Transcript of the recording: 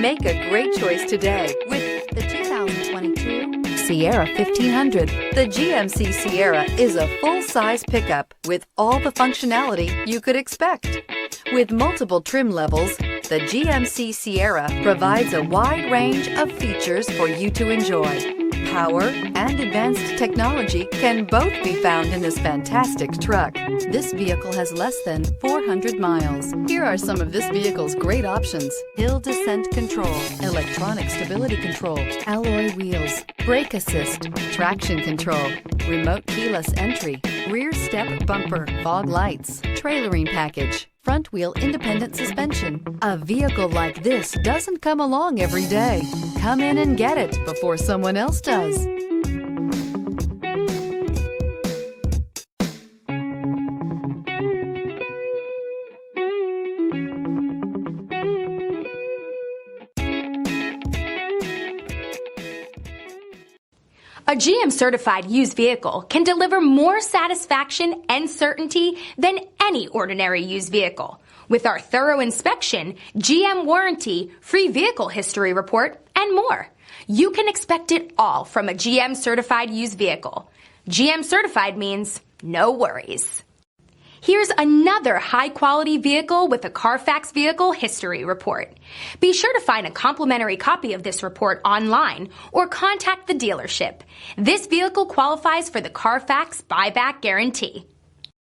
Make a great choice today with the 2022 Sierra 1500. The GMC Sierra is a full-size pickup with all the functionality you could expect. With multiple trim levels, the GMC Sierra provides a wide range of features for you to enjoy. Power and advanced technology can both be found in this fantastic truck. This vehicle has less than 400 miles. Here are some of this vehicle's great options: hill descent control, electronic stability control, alloy wheels, brake assist, traction control, remote keyless entry, rear step bumper, fog lights, trailering package, front wheel independent suspension. A vehicle like this doesn't come along every day. Come in and get it before someone else does. A GM-certified used vehicle can deliver more satisfaction and certainty than any ordinary used vehicle. With our thorough inspection, GM warranty, free vehicle history report, and more. You can expect it all from a GM-certified used vehicle. GM-certified means no worries. Here's another high-quality vehicle with a Carfax Vehicle History Report. Be sure to find a complimentary copy of this report online or contact the dealership. This vehicle qualifies for the Carfax Buyback Guarantee.